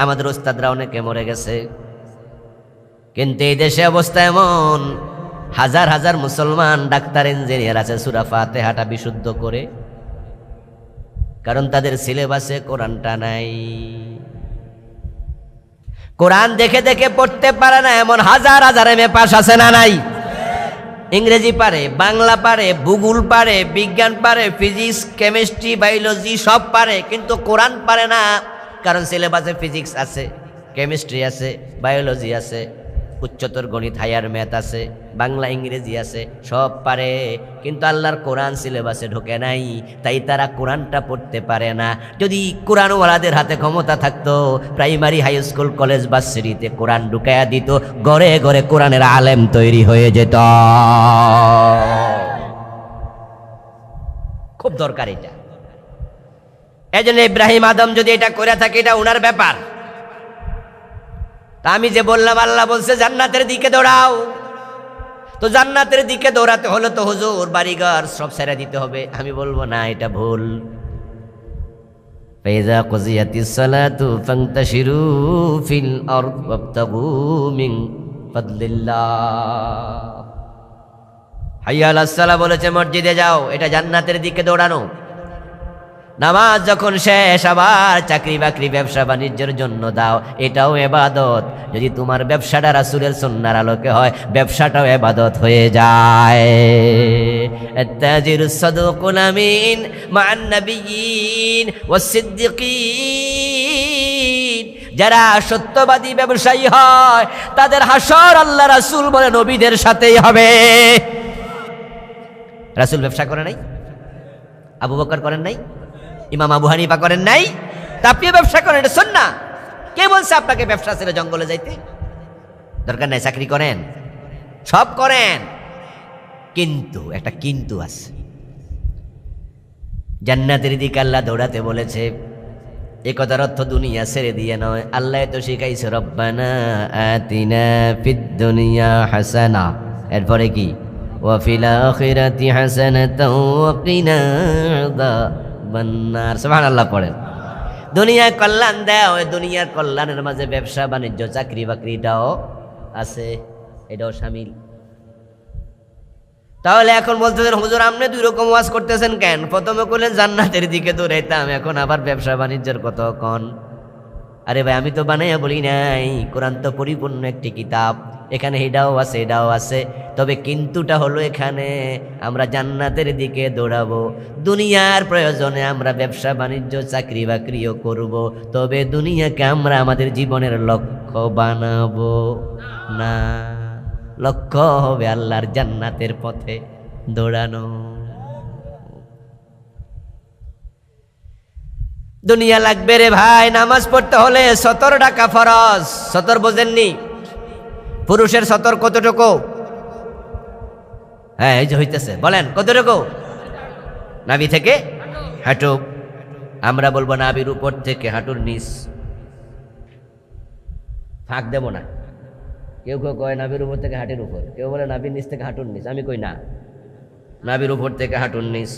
আমাদের ওস্তাদরা অনেকে মরে গেছে। কিন্তু এই দেশে অবস্থা এমন, হাজার হাজার মুসলমান ডাক্তার, ইঞ্জিনিয়ার আছে সূরা ফাতিহাটা বিশুদ্ধ করে, কারণ তাদের সিলেবাসে কোরআনটা নাই। কোরআন দেখে দেখে পড়তে পারে না এমন হাজার হাজার এমএ পাস আছে না নাই? ইংরেজি পারে, বাংলা পারে, ভূগোল পারে, বিজ্ঞান পারে, ফিজিক্স, কেমিস্ট্রি, বায়োলজি সব পারে, কিন্তু কোরআন পারে না। কারণ সিলেবাসে ফিজিক্স আছে, কেমিস্ট্রি আছে, বায়োলজি আছে, উচ্চতর গণিত, হায়ার ম্যাথ আছে, বাংলা ইংরেজি আছে, সব পারে, কিন্তু আল্লাহর কোরআন সিলেবাসে ঢোকে নাই, তাই তারা কোরআনটা পড়তে পারে না। যদি কোরআনওয়ালাদের হাতে ক্ষমতা থাকতো, প্রাইমারি, হাই স্কুল, কলেজ, ভার্সিটিতে কোরআন ঢুকাইয়া দিত, ঘরে ঘরে কোরআনের আলেম তৈরি হয়ে যেত। খুব দরকার এটা। এই জন্য ইব্রাহিম আদম যদি এটা করে থাকে, এটা ওনার ব্যাপার। তা আমি যে বললাম আল্লাহ বলছে জান্নাতের দিকে দৌড়াও, তো জান্নাতের দিকে দৌড়াতে হলো তো হুজুর বাড়িঘর সব ছেড়ে দিতে হবে। আমি বলবো না, এটা ভুল। ফাইযা কুযিয়াতিস সালাতু ফান্তাশিরু ফিল আরদ ওয়াবতাগু মিন ফাদলিল্লাহ। হাইয়া আলাস সালাহ বলেছে মসজিদে যাও, এটা জান্নাতের দিকে দৌড়ানো। নামাজ যখন শেষ, আবার চাকরি বাকরি, ব্যবসা বাণিজ্যের জন্য দাও, এটাও ইবাদত। যদি তোমার ব্যবসাটা রাসূলের সুন্নাহর আলোকে হয়, ব্যবসাটাও ইবাদত হয়ে যায়। আত-তাজিরুস সাদুকুল আমিন মা'আন নাবিয়্যিন ওয়াস সিদ্দিকিন। যারা সত্যবাদী ব্যবসায়ী হয়, তাদের হাসর আল্লাহ রাসূল বলে নবীদের সাথেই হবে। রাসূল ব্যবসা করে নাই? আবু বকর করেন নাই? ইমাম আবু হানিফা করেন নাই? তা আপনি ব্যবসা করেন, এটা সুন্নাহ। কে বলছে আপনাকে ব্যবসা ছেড়ে জঙ্গলে যাইতে? দরকার নাই, চাকরি করেন, সব করেন, কিন্তু একটা কিন্তু আছে। জান্নাতের দিকে আল্লাহ দৌড়াতে বলেছে, এ কথার অর্থ দুনিয়া ছেড়ে দিয়ে নয়। আল্লাহ তো শিখাইছে রব্বানা আতিনা ফিদ দুনিয়া হাসানা, এরপরে কি ওয়া ফিল আখিরাতি হাসানাতাও ওয়া কিনা আযাবান্নার। সুবহানাল্লাহ পড়েন। দুনিয়ায় কল্যাণ দাও, ওই দুনিয়ার কল্যাণের মাঝে ব্যবসা বাণিজ্য, চাকরি বাকরিটাও আছে, এটাও শামিল। তাহলে এখন বলতেছেন হুজুর আপনি দুই রকম ওয়াজ করতেছেন কেন? প্রথমে বললেন জান্নাতের দিকে দৌড়াইতাম, এখন আবার ব্যবসা বাণিজ্যের কত কন। আরে ভাই, আমি তো বানাইয়া বলি নাই, কোরআন তো পরিপূর্ণ একটি কিতাব, এখানে এটাও আছে এটাও আছে। তবে কিন্তুটা হলো এখানে আমরা জান্নাতের দিকে দৌড়াবো, দুনিয়ার প্রয়োজনে আমরা ব্যবসা বাণিজ্য, চাকরি বাকরিও করব, তবে দুনিয়াকে আমরা আমাদের জীবনের লক্ষ্য বানাবো না। লক্ষ্য হবে আল্লাহর জান্নাতের পথে দৌড়ানো। দুনিয়া লাগবে রে ভাই। নামাজ পড়তে হলে 17 টাকা ফরজ। 17 বোঝেননি? পুরুষের 17 কতটুকু? হ্যাঁ, এই যে হইতেছে, বলেন কতটুকু? নাভি থেকে হাঁটু। আমরা বলবো নাভির উপর থেকে হাঁটুর নিচ। ফাঁক দেব না। কেউ কেউ কয় নাভির উপর থেকে হাঁটুর উপর, কেউ বলে নাভির নিচ থেকে হাঁটুর নিচ। আমি কই না, নাভির উপর থেকে হাঁটুর নিচ।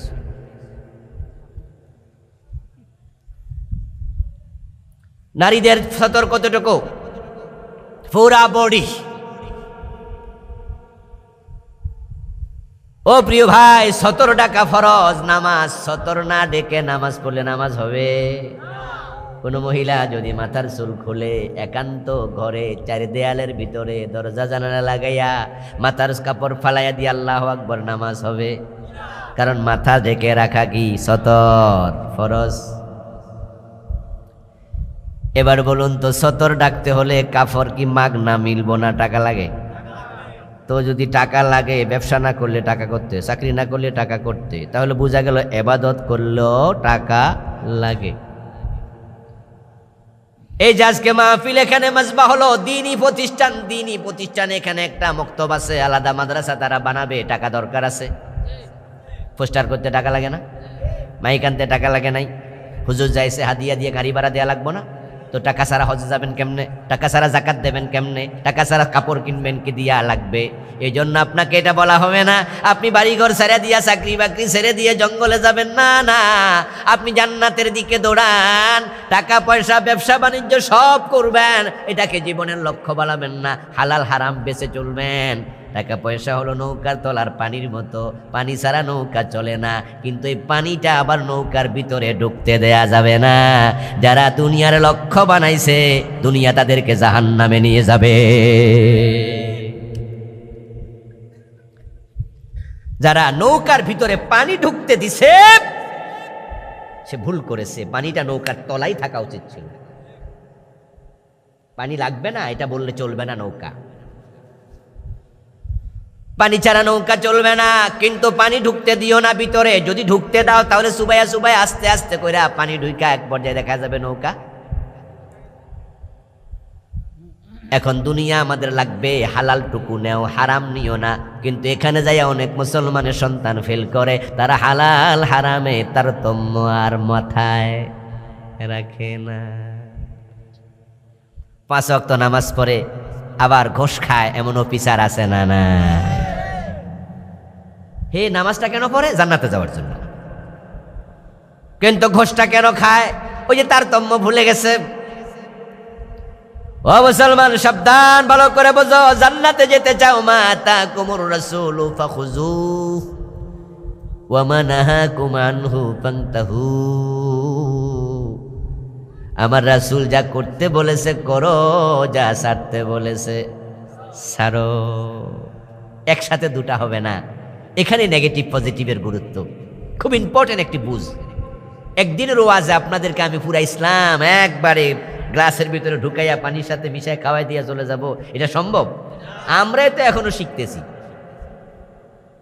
নারীদের 17 কতটুকু? পুরা বডি। ও প্রিয় ভাই, 17 টাকা ফরজ নামাজ। 17 না ডেকে নামাজ পড়লে নামাজ হবে? কোনো মহিলা যদি মাথার চুল খুলে একান্ত ঘরে, চারি দেয়ালের ভিতরে দরজা জানালা লাগাইয়া মাথার কাপড় ফালাইয়া দিয়ে আল্লাহু আকবার, নামাজ হবে? কারণ মাথা ঢেকে রাখা কি 17 ফরজ। এবার বলুন তো, 17 ডাকতে হলে কাফর কি মাগনা মিলবো না টাকা লাগে? তো যদি টাকা লাগে, ব্যবসা না করলে টাকা করতে, চাকরি না করলে টাকা করতে, তাহলে বোঝা গেল ইবাদত করলেও টাকা লাগে। এই যে আজকে মাহফিল, এখানে মাজবা হলো দ্বীনি প্রতিষ্ঠান, এখানে একটা মক্তব আছে, আলাদা মাদ্রাসা তারা বানাবে, টাকা দরকার আছে। পোস্টার করতে টাকা লাগে না, মাইক আনতে টাকা লাগে নাই, হুজুর যাইছে হাদিয়া দিয়ে গাড়ি ভাড়া দেওয়া লাগবো না, তো টাকা ছাড়া হজে যাবেন কেমনে, টাকা ছাড়া জাকাত দেবেন কেমনে, টাকা ছাড়া কাপড় কিনবেন কি দিয়া লাগবে। এই জন্য আপনাকে এটা বলা হবে না আপনি বাড়িঘর ছেড়ে দিয়া চাকরি বাকরি ছেড়ে দিয়ে জঙ্গলে যাবেন, না না, আপনি জান্নাতের দিকে দৌড়ান, টাকা পয়সা ব্যবসা বাণিজ্য সব করবেন, এটাকে জীবনের লক্ষ্য বানাবেন না, হালাল হারাম বেঁচে চলবেন। টাকা পয়সা হলো নৌকার তলার পানির মতো, পানি ছাড়া নৌকা চলে না, কিন্তু এই পানিটা আবার নৌকার ভিতরে ঢুকতে দেয়া যাবে না। যারা দুনিয়ার লক্ষ্য বানাইছে, দুনিয়া তাদেরকে জাহান্নামে নিয়ে যাবে। যারা নৌকার ভিতরে পানি ঢুকতে দিছে সে ভুল করেছে, পানিটা নৌকার তলায় থাকা উচিত ছিল। পানি লাগবে না এটা বললে চলবে না, নৌকা পানি ছাড়া নৌকা চলবে না, কিন্তু পানি ঢুকতে দিও না ভিতরে। যদি ঢুকতে দাও তাহলে সুবাইয়া সুবাইয়া আস্তে আস্তে করে পানি ঢুকা এক পর্যায়ে দেখা যাবে নৌকা। এখন দুনিয়া আমাদের লাগবে, হালাল টুকু নেও, হারাম নিও না। কিন্তু এখানে যাইয়া অনেক মুসলমানের সন্তান ফেল করে, তারা হালাল হারামে তারতম্য আর মাথায় রাখে না। 5 ওয়াক্ত নামাজ পড়ে আবার ঘোষ খায়, এমন অফিসার আছে না? না, হে নামাজটা কেন পড়ে? জান্নাতে যাওয়ার জন্য। কিন্তু ঘোষটা কেন খায়? ওই যে তারতম্য ভুলে গেছে। ও মুসলমান, সাবধান, ভালো করে বোঝো, জান্নাতে যেতে চাও, মা আতাকুমুর রাসূলু ফাখুযুহু ওয়া মা নাহাকুম আনহু ফান্তাহু। আমার রাসূল যা করতে বলেছে করো, যা ছাড়তে বলেছে ছাড়ো। একসাথে দুটা হবে না। এখানে নেগেটিভ পজিটিভের গুরুত্ব খুব ইম্পর্টেন্ট একটি বুঝ। একদিনের ওয়াজে আপনাদেরকে আমি পুরা ইসলাম একবারে গ্লাসের ভিতরে ঢুকাইয়া পানির সাথে মিশায় খাওয়াই দিয়া চলে যাব, এটা সম্ভব? আমরাই তো এখনো শিখতেছি।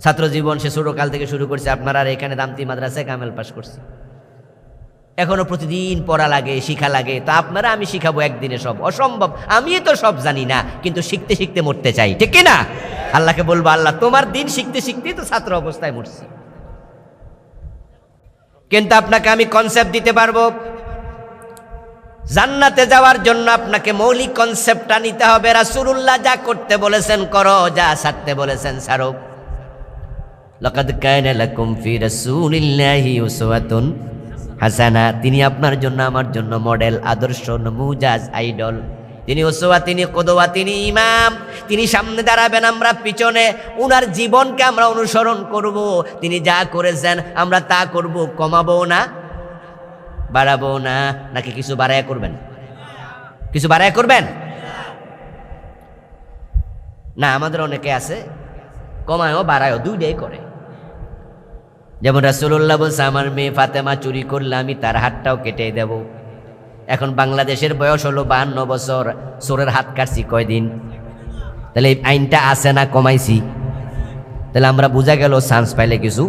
ছাত্র জীবন সে ছোটকাল থেকে শুরু করছে, আপনারা এখানে দামতি মাদ্রাসায় কামেল পাস করছি, এখনো প্রতিদিন পড়া লাগে, শিখা লাগে। তো আপনারা আমি শিখাবো একদিনে সব? অসম্ভব। আমি তো সব জানি না, কিন্তু শিখতে শিখতে মরতে চাই, ঠিক না? আল্লাহকে বলবো, আল্লাহ তোমার দিন শিখতে শিখতেই তো ছাত্র অবস্থায় মরছি। কিন্তু আপনাকে আমি কনসেপ্ট দিতে পারবো। জান্নাতে যাওয়ার জন্য আপনাকে মৌলিক কনসেপ্টটা নিতে হবে। রাসূলুল্লাহ যা করতে বলেছেন করো, যা ছাড়তে বলেছেন ছাড়ো। লাকাদ কানা লাকুম ফি রাসূলিল্লাহি উসওয়াতুন হাসানা। তিনি আপনার জন্য আমার জন্য মডেল, আদর্শ, নমুজাজ, আইডল। তিনি উসওয়া, তিনি কুদওয়া, তিনি ইমাম। তিনি সামনে দাঁড়াবেন, আমরা পিছনে। উনার জীবনকে আমরা অনুসরণ করব। তিনি যা করেছেন আমরা তা করব। কমাবো না, বাড়াবো না। নাকি কিছু বাড়ায়া করবেন? কিছু বাড়ায়া করবেন না। আমাদের অনেকে আছে কমায়ও বাড়ায়ও, দুইটাই করে। যেমন রাসূলুল্লাহ বলছে, আমার মেয়ে ফাতেমা চুরি করলে আমি তার হাতটাও কেটে দেব। এখন বাংলাদেশের বয়স হলো 52 বছর, চোরের হাত কাটছি কয়দিন? তাহলে এই আইনটা আছে না কমাইছি? তাহলে আমরা বোঝা গেল চান্স পাইলে কিছু।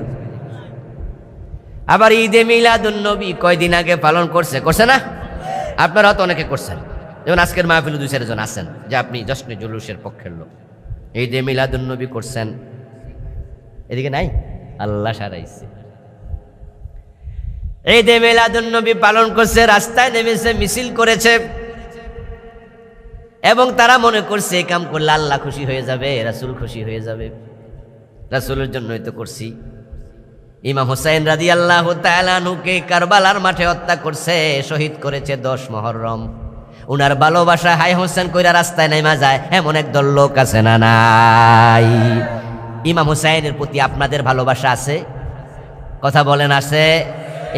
আবার ঈদে মিলাদুন নবী কয়দিন আগে পালন করছে না? আপনারা তো অনেকে করছেন। যেমন আজকের মাহফিলে 2-4 জন আছেন যে আপনি জশ্নে জুলুসের পক্ষের লোক। ঈদে মিলাদুন নবী করছেন, এদিকে নাই? আল্লাহ সারাইছে। ঈদে মিলাদুন নবী পালন করছে, রাস্তায় নেমেছে, মিছিল করেছে, এবং তারা মনে করছে এই কাম করলে আল্লাহ খুশি হয়ে যাবে, রাসূল খুশি হয়ে যাবে। রাসূলের জন্যই তো করছি। ইমাম হুসাইন রাদিয়াল্লাহু তাআলা আনহুকে কারবালার মাঠে হত্যা করছে, শহীদ করেছে 10 মুহররম। উনার ভালোবাসা হাই হোসেন কইরা রাস্তায় নেমা যায়, এমন একদল লোক আছে না নাই? ইমাম হুসাইনের প্রতি আপনাদের ভালোবাসা আছে? কথা বলেন, আছে?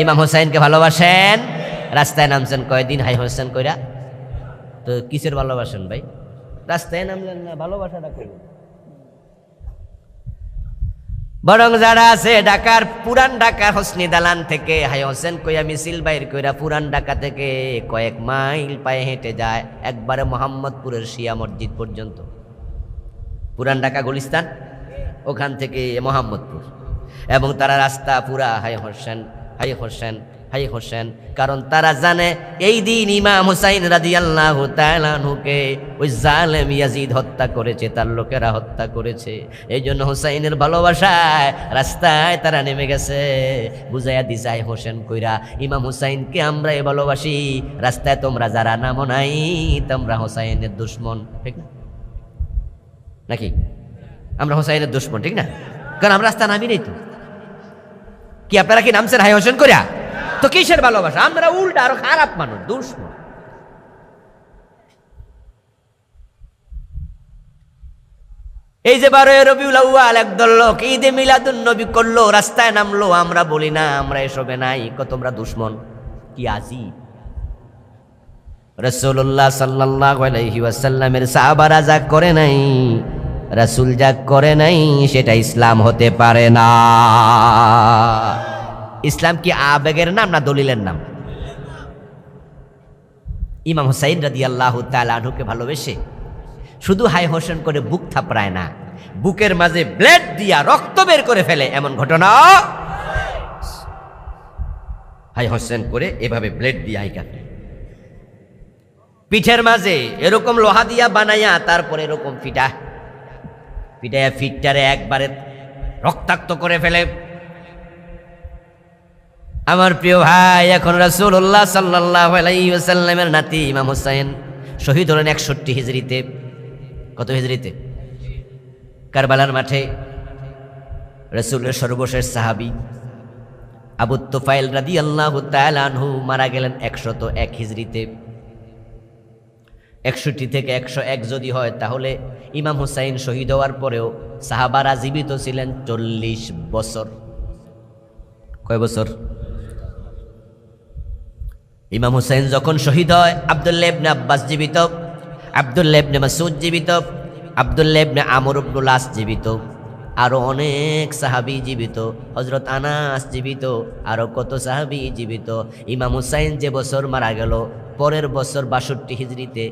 ইমাম হুসাইনকে ভালোবাসেন? রাস্তায় নামছেন কয়দিন হাই হোসেন কইরা? তো কিসের ভালোবাসেন ভাই? রাস্তায় নামলেন না, ভালোবাসাটা করবেন। বরং যারা আছে ঢাকার, পুরান ঢাকার হোসনি দালান থেকে হাই হোসেন কইয়া মিছিল বাইর কইরা পুরান ঢাকা থেকে কয়েক মাইল পায়ে হেঁটে যায় একবারে মোহাম্মদপুরের শিয়া মসজিদ পর্যন্ত। পুরান ঢাকা গুলিস্তান, ওখান থেকে মোহাম্মদপুর, এবং তারা রাস্তা পুরা হাই হোসেন ভাই হোসেন, কারণ তারা জানে এই দিন ইমাম হুসাইন রাদিয়াল্লাহু তাআলা আনহুকে ওই জালেম ইয়াজিদ হত্যা করেছে, তার লোকেরা হত্যা করেছে। এই জন্য হুসাইনের ভালোবাসায় রাস্তায় তারা নেমে গেছে, বুঝাইয়া দিছে হোসেন কইরা ইমাম হুসাইনকে আমরা ভালোবাসি, রাস্তায় তোমরা যারা নামো নাই তোমরা হুসাইনের দুশমন, ঠিক না নাকি? আমরা হুসাইনের দুশমন, ঠিক না? কারণ আমরা রাস্তা নামি নেই তো। কি আপনারা কি নামছেন হাই হোসেন করিয়া? তো কিসের ভালোবাসা? আমরা উল্টা আরো খারাপ মানুষ, দুশমন। এই যে 12 রবিউল আউয়াল একদল লোক ঈদে মিলাদুন নবী করলো, রাস্তায় নামলো, আমরা বলি না আমরা এসবে নাই, তোমরা দুশমন। কি আজিব! রাসূলুল্লাহ সাল্লাল্লাহু আলাইহি ওয়াসাল্লামের সাহাবারা যা করে নাই, রাসূল যা করে নাই, সেটা ইসলাম হতে পারে না। ইসলাম কি আবেগের নাম না দলিলের নাম? ইমাম হুসাইন রাদিয়াল্লাহু তাআলা আনহুকে ভালোবেসে শুধু হাই হোসেন করে বুক থাপড়ায় না, বুকের মাঝে ব্লেড দিয়া রক্ত বের করে ফেলে, এমন ঘটনা হাই হোসেন করে এভাবে ব্লেড দিয়া হাই কাটে। পিঠের মাঝে এরকম লোহা দিয়া বানাইয়া তারপরে এরকম পিটাইয়া ফিটটারে একবারে রক্তাক্ত করে ফেলে। আমার প্রিয় ভাই, এখন রাসূলুল্লাহ সাল্লাল্লাহু আলাইহি ওয়াসাল্লামের নাতি ইমাম হুসাইন শহীদ হলেন 61 হিজরিতে। কত হিজরিতে? কারবালার মাঠে রাসূলের সর্বশেষ সাহাবী আবু তুফাইল রাদিয়াল্লাহু তাআলা আনহু মারা গেলেন 101 হিজরিতে। 61 থেকে 101 যদি হয় তাহলে ইমাম হুসাইন শহীদ হওয়ার পরেও সাহাবারা জীবিত ছিলেন 40 বছর। কয় বছর? ইমাম হুসাইন যখন শহীদ হয় আব্দুল্লাহ ইবনে আব্বাস জীবিত, আব্দুল্লাহ ইবনে মাসউদ জীবিত, আব্দুল্লাহ ইবনে আমর ইবনুল আস জীবিত, আরো অনেক সাহাবী জীবিত, হযরত আনাস জীবিত, আরো কত সাহাবী জীবিত। ইমাম হুসাইন যে বছর মারা গেল, পরের বছর 62 হিজরিতে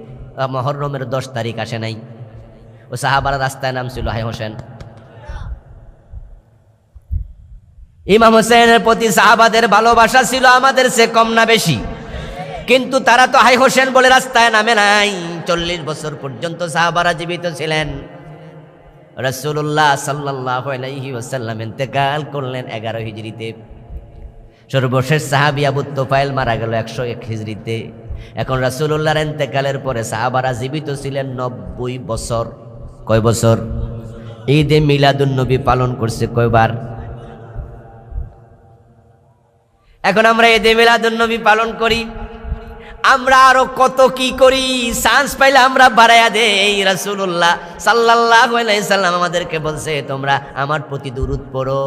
মুহররমের 10 তারিখ আসে নাই, ও সাহাবারা রাস্তায় নামছিল হাই হোসেন। ইমাম হুসাইনের প্রতি সাহাবাদের ভালোবাসা ছিল আমাদের চেয়ে কম না বেশি? কিন্তু তারা তো হাই হোসেন বলে রাস্তায় নামে নাই। 40 বছর পর্যন্ত সাহাবারা জীবিত ছিলেন। রাসূলুল্লাহ সাল্লাল্লাহু আলাইহি ওয়াসাল্লাম ইন্তেকাল করলেন 11 হিজরিতে। সর্বশেষ সাহাবী আবু তুফাইল মারা গেল 101 হিজরিতে। এখন রাসূলুল্লাহর ইন্তেকালের পরে সাহাবারা জীবিত ছিলেন 90 বছর। কয় বছর? ঈদে মিলাদুন নবী পালন করছে কয়বার? এখন আমরা ঈদে মিলাদুন নবী পালন করি, আমরা আরো কত কি করি, চান্স পাইলে আমরা বাড়াইয়া দেই। রাসূলুল্লাহ সাল্লাল্লাহু আলাইহি সাল্লাম আমাদেরকে বলছে, তোমরা আমার প্রতি দুরূদ পড়ো।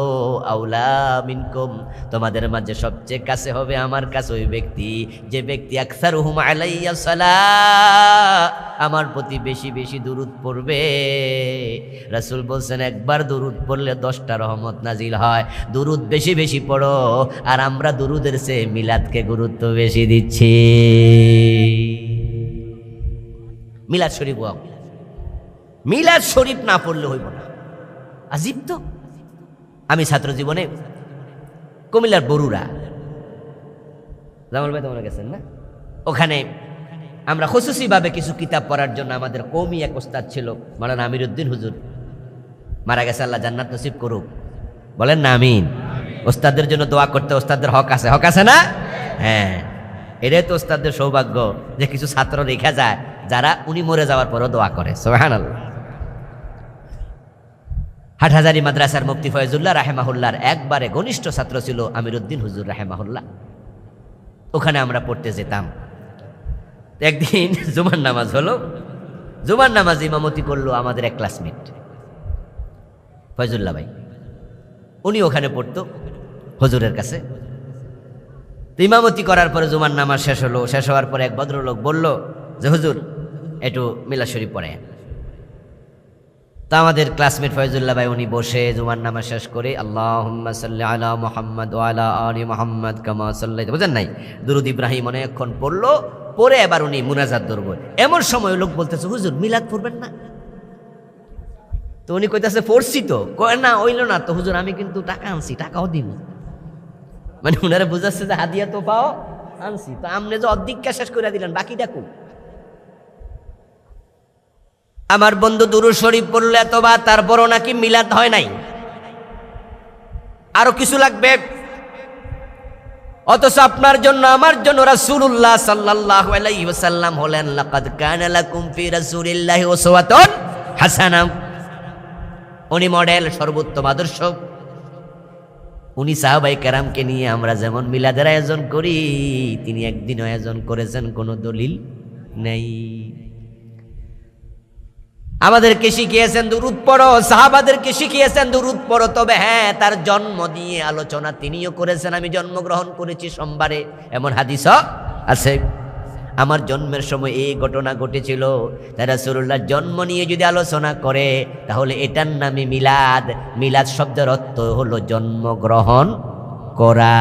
আউলা মিনকুম, তোমাদের মাঝে সবচেয়ে কাছে হবে আমার কাছে ওই ব্যক্তি যে ব্যক্তি আকসারুহুম আলাইয়া সালাহ, আমার প্রতি বেশি বেশি দুরূদ পড়বে। রাসূল বলছেন একবার দুরূদ পড়লে 10টা রহমত নাজিল হয়। দুরূদ বেশি বেশি পড়ো। আর আমরা দুরূদের চেয়ে মিলাদকে গুরুত্ব বেশি দিচ্ছি। মিলাদ শরীফ, মিলাদ শরীফ না পড়লে হইব না। আজীব তো। আমি ছাত্র জীবনে কুমিল্লার বরুড়া, জামাল ভাই তোমরা গেছেন না, ওখানে আমরা খুসুসি ভাবে কিছু কিতাব পড়ার জন্য আমাদের কওমি এক ওস্তাদ ছিল মাওলানা আমিরউদ্দিন হুজুর, মারা গেছে, আল্লাহ জান্নাত নসিব করুক। বলেন না আমিন। ওস্তাদের জন্য দোয়া করতে ওস্তাদের হক আছে, হক আছে না? হ্যাঁ, এটাই তো ওস্তাদের সৌভাগ্য যে কিছু ছাত্র রেখা যায় যারা উনি মরে যাওয়ার পরও দোয়া করে। সুবহানাল্লাহ। হাটহাজারী মাদ্রাসার মুফতি ফয়জুল্লাহ রাহেমাহুল্লাহর একবারে ঘনিষ্ঠ ছাত্র ছিল আমিরউদ্দিন হুজুর রাহেমাহুল্লাহ। ওখানে আমরা পড়তে যেতাম। একদিন জুমার নামাজ হলো, জুমার নামাজ ইমামতি করলো আমাদের এক ক্লাসমেট ফয়জুল্লাহ ভাই। উনি ওখানে পড়তো হুজুরের কাছে। ইমামতি করার পরে জুমার নামাজ শেষ হলো। শেষ হওয়ার পরে এক ভদ্রলোক বলল যে হুজুর একটু মিলাদ শরীফ পড়ে। তো আমাদের ক্লাসমেট ফয়জুল্লাহ ভাই উনি বসে জুমার নামাজ শেষ করে আল্লাহুম্মা সাল্লি আলা মুহাম্মাদ ওয়া আলা আলি মুহাম্মাদ কামা সাল্লাইতা, বুঝেন নাই, দুরূদ ইব্রাহিম অনেকক্ষণ পড়লো। পরে এবার উনি মুনাজাত ধরবো। এমন সময় লোক বলতেছে হুজুর মিলাদ পড়বেন না? তো উনি কইতেছে পড়ছি তো। কয় না হইল না তো হুজুর, আমি কিন্তু টাকা আনছি, টাকাও দিন। মানে উনারা বুঝাচ্ছে যে হাদিয়া তো পাও আনছি, তো আমনে যে অর্ধেকটা শেষ করে দিলেন, বাকিটা কোন? আমার বন্ধু দুরূদ শরীফ পড়লে এতবার, তারপরও নাকি মিলাদ হয় নাই, আরো কিছু লাগবে। অথচ আপনার জন্য আমার জন্য রাসূলুল্লাহ সাল্লাল্লাহু আলাইহি ওয়াসাল্লাম হলেন লাকাদ কানা লাকুম ফি রাসূলিল্লাহি উসওয়াতুন হাসানাহ। উনি মডেল, সর্বোত্তম আদর্শ। উনি সাহাবায়ে কেরামকে নিয়ে আমরা যেমন মিলাদের আয়োজন করি, তিনি একদিন আয়োজন করেছেন, কোনো দলিল নেই। আমাদেরকে শিখিয়েছেন দুরূদ পড়ো, সাহাবাদেরকে শিখিয়েছেন দুরূদ পড়ো, তবে হ্যাঁ, তার জন্ম দিয়ে আলোচনা তিনিও করেছেন। আমি জন্মগ্রহণ করেছি সোমবারে, এমন হাদিসও আছে। আমার জন্মের সময় এই ঘটনা ঘটেছিল। তাই রাসূলুল্লাহর জন্ম নিয়ে যদি আলোচনা করে, তাহলে এটার নামে মিলাদ। মিলাদ শব্দের অর্থ হলো জন্মগ্রহণ করা।